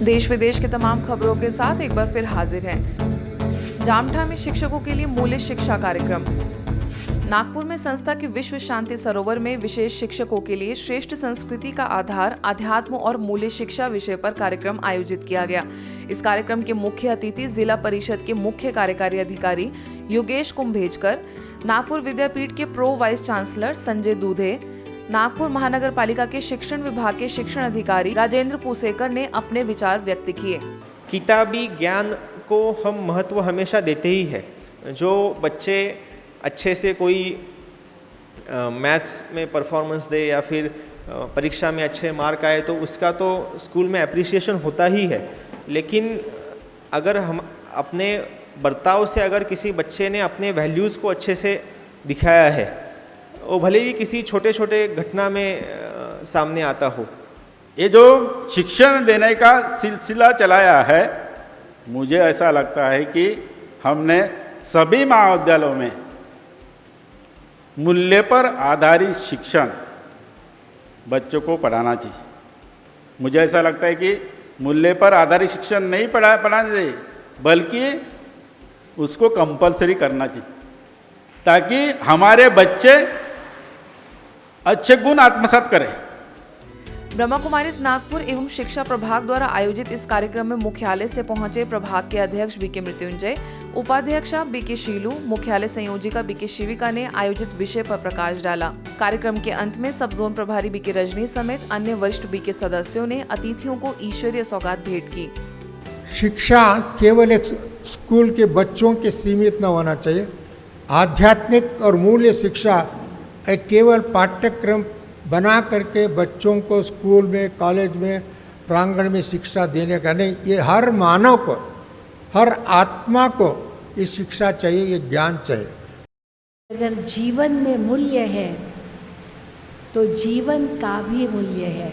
देश विदेश के तमाम खबरों के साथ एक बार फिर हाजिर हैं। जामठा में शिक्षकों के लिए मूल्य शिक्षा कार्यक्रम। नागपुर में संस्था के विश्व शांति सरोवर में विशेष शिक्षकों के लिए श्रेष्ठ संस्कृति का आधार अध्यात्म और मूल्य शिक्षा विषय पर कार्यक्रम आयोजित किया गया। इस कार्यक्रम के मुख्य अतिथि जिला परिषद के मुख्य कार्यकारी अधिकारी योगेश कुंभेजकर, नागपुर विद्यापीठ के प्रो वाइस चांसलर संजय दूधे, नागपुर महानगर पालिका के शिक्षण विभाग के शिक्षण अधिकारी राजेंद्र पूसेकर ने अपने विचार व्यक्त किए। किताबी ज्ञान को हम महत्व हमेशा देते ही है। जो बच्चे अच्छे से कोई मैथ्स में परफॉर्मेंस दे या फिर परीक्षा में अच्छे मार्क आए तो उसका तो स्कूल में अप्रिसिएशन होता ही है, लेकिन अगर हम अपने बर्ताव से अगर किसी बच्चे ने अपने वैल्यूज़ को अच्छे से दिखाया है, वो भले ही किसी छोटे छोटे घटना में सामने आता हो। ये जो शिक्षण देने का सिलसिला चलाया है, मुझे ऐसा लगता है कि हमने सभी महाविद्यालयों में मूल्य पर आधारित शिक्षण बच्चों को पढ़ाना चाहिए। मुझे ऐसा लगता है कि मूल्य पर आधारित शिक्षण नहीं पढ़ाना चाहिए, बल्कि उसको कंपलसरी करना चाहिए, ताकि हमारे बच्चे अच्छे गुण आत्मसात करें। ब्रह्मा कुमारीज नागपुर एवं शिक्षा प्रभाग द्वारा आयोजित इस कार्यक्रम में मुख्यालय से पहुंचे प्रभाग के अध्यक्ष बीके मृत्युंजय, उपाध्यक्षा बीके शीलू, मुख्यालय संयोजिका बीके शिविका ने आयोजित विषय पर प्रकाश डाला। कार्यक्रम के अंत में सब जोन प्रभारी बीके रजनी समेत अन्य वरिष्ठ बीके सदस्यों ने अतिथियों को ईश्वरीय सौगात भेंट की। शिक्षा केवल एक स्कूल के बच्चों के सीमित न होना चाहिए। आध्यात्मिक और मूल्य शिक्षा एक केवल पाठ्यक्रम बना करके बच्चों को स्कूल में, कॉलेज में, प्रांगण में शिक्षा देने का नहीं, ये हर मानव को, हर आत्मा को ये शिक्षा चाहिए, ये ज्ञान चाहिए। अगर जीवन में मूल्य है तो जीवन का भी मूल्य है,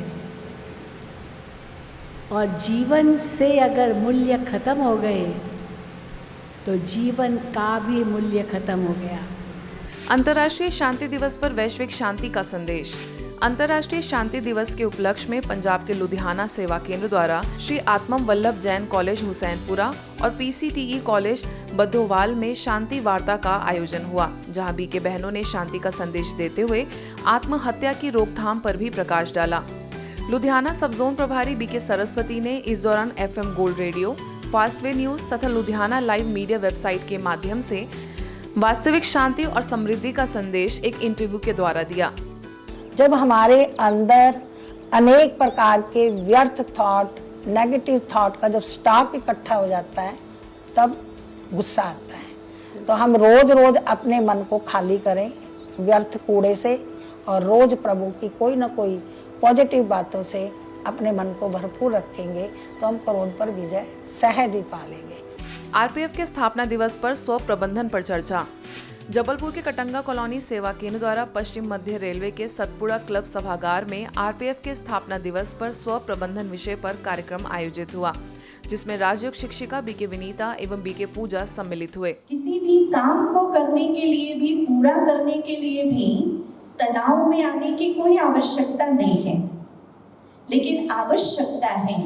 और जीवन से अगर मूल्य खत्म हो गए तो जीवन का भी मूल्य खत्म हो गया। अंतर्राष्ट्रीय शांति दिवस पर वैश्विक शांति का संदेश। अंतर्राष्ट्रीय शांति दिवस के उपलक्ष्य में पंजाब के लुधियाना सेवा केंद्र द्वारा श्री आत्मम वल्लभ जैन कॉलेज हुसैनपुरा और पीसीटीई कॉलेज बद्धोवाल में शांति वार्ता का आयोजन हुआ, जहां बीके बहनों ने शांति का संदेश देते हुए आत्महत्या की रोकथाम पर भी प्रकाश डाला। लुधियाना सब जोन प्रभारी बीके सरस्वती ने इस दौरान FM gold radio, Fastway news तथा लुधियाना लाइव मीडिया वेबसाइट के माध्यम से वास्तविक शांति और समृद्धि का संदेश एक इंटरव्यू के द्वारा दिया। जब हमारे अंदर अनेक प्रकार के व्यर्थ थॉट, नेगेटिव थॉट का जब स्टॉक इकट्ठा हो जाता है, तब गुस्सा आता है। तो हम रोज रोज अपने मन को खाली करें व्यर्थ कूड़े से, और रोज प्रभु की कोई ना कोई पॉजिटिव बातों से अपने मन को भरपूर रखेंगे तो हम क्रोध पर विजय सहज ही पा लेंगे। आरपीएफ के स्थापना दिवस पर स्व प्रबंधन पर चर्चा। जबलपुर के कटंगा कॉलोनी सेवा केंद्र द्वारा पश्चिम मध्य रेलवे के सतपुड़ा क्लब सभागार में आरपीएफ के स्थापना दिवस पर स्व प्रबंधन विषय पर कार्यक्रम आयोजित हुआ, जिसमें राजयोग शिक्षिका बीके विनीता एवं बीके पूजा सम्मिलित हुए। किसी भी काम को करने के लिए भी, पूरा करने के लिए भी तनाव में आने की कोई आवश्यकता नहीं है, लेकिन आवश्यकता है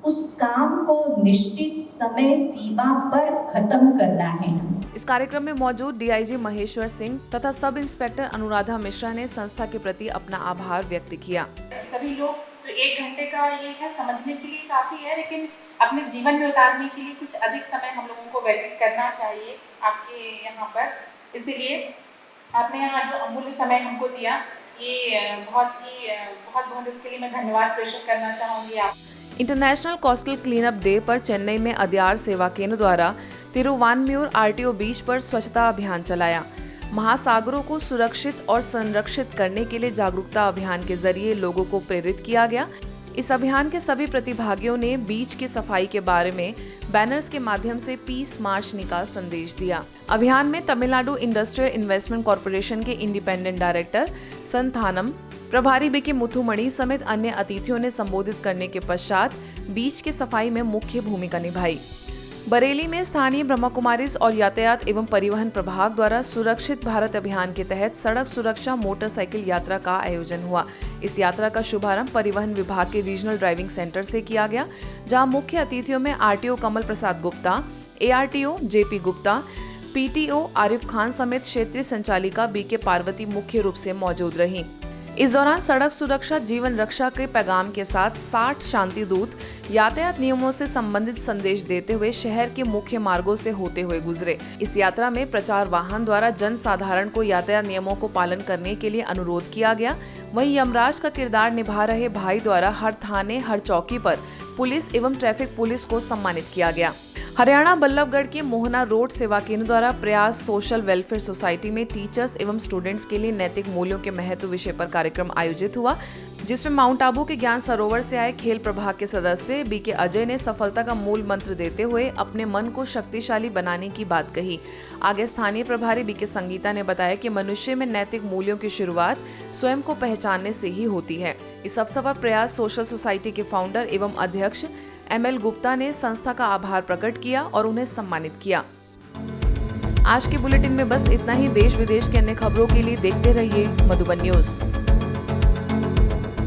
उस काम को निश्चित समय सीमा पर खत्म करना है। इस कार्यक्रम में मौजूद डीआईजी महेश्वर सिंह तथा सब इंस्पेक्टर अनुराधा मिश्रा ने संस्था के प्रति अपना आभार व्यक्त किया। सभी लोग तो 1 घंटे का ये है समझने के लिए काफी है, लेकिन अपने जीवन में उतारने के लिए कुछ अधिक समय हम लोगों को व्यतीत करना चाहिए आपके यहाँ पर। इसीलिए आपने यहाँ जो अमूल्य समय हमको दिया, ये बहुत इसके लिए मैं धन्यवाद प्रेषित करना चाहूँगी आप। इंटरनेशनल कोस्टल क्लीनअप डे पर चेन्नई में अदियार सेवा केंद्र द्वारा तिरुवान्मियूर आरटीओ बीच पर स्वच्छता अभियान चलाया। महासागरों को सुरक्षित और संरक्षित करने के लिए जागरूकता अभियान के जरिए लोगों को प्रेरित किया गया। इस अभियान के सभी प्रतिभागियों ने बीच की सफाई के बारे में बैनर्स के माध्यम से पीस मार्च निकाल संदेश दिया। अभियान में तमिलनाडु इंडस्ट्रियल इन्वेस्टमेंट कॉर्पोरेशन के इंडिपेंडेंट डायरेक्टर संथानम, प्रभारी बीके मुथुमणि समेत अन्य अतिथियों ने संबोधित करने के पश्चात बीच की सफाई में मुख्य भूमिका निभाई। बरेली में स्थानीय ब्रह्मा कुमारीज और यातायात एवं परिवहन प्रभाग द्वारा सुरक्षित भारत अभियान के तहत सड़क सुरक्षा मोटरसाइकिल यात्रा का आयोजन हुआ। इस यात्रा का शुभारंभ परिवहन विभाग के रीजनल ड्राइविंग सेंटर से किया गया, जहां मुख्य अतिथियों में RTO Kamal Prasad Gupta, ARTO JP Gupta, PTO Arif Khan समेत क्षेत्रीय संचालिका बीके पार्वती मुख्य रूप से मौजूद रहीं। इस दौरान सड़क सुरक्षा जीवन रक्षा के पैगाम के साथ 60 शांति दूत यातायात नियमों से संबंधित संदेश देते हुए शहर के मुख्य मार्गों से होते हुए गुजरे। इस यात्रा में प्रचार वाहन द्वारा जन साधारण को यातायात नियमों को पालन करने के लिए अनुरोध किया गया। वहीं यमराज का किरदार निभा रहे भाई द्वारा हर थाने हर चौकी पर पुलिस एवं ट्रैफिक पुलिस को सम्मानित किया गया। हरियाणा बल्लभगढ़ के मोहना रोड सेवा केंद्र द्वारा प्रयास सोशल वेलफेयर सोसाइटी में टीचर्स एवं स्टूडेंट्स के लिए नैतिक मूल्यों के महत्व विषय पर कार्यक्रम आयोजित हुआ, जिसमें माउंट आबू के ज्ञान सरोवर से आए खेल प्रभाग के सदस्य बीके अजय ने सफलता का मूल मंत्र देते हुए अपने मन को शक्तिशाली बनाने की बात कही। आगे स्थानीय प्रभारी बीके संगीता ने बताया कि मनुष्य में नैतिक मूल्यों की शुरुआत स्वयं को पहचानने से ही होती है। इस अवसर पर प्रयास सोशल सोसाइटी के फाउंडर एवं अध्यक्ष ML गुप्ता ने संस्था का आभार प्रकट किया और उन्हें सम्मानित किया। आज के बुलेटिन में बस इतना ही। देश विदेश की अन्य खबरों के लिए देखते रहिए मधुबन न्यूज।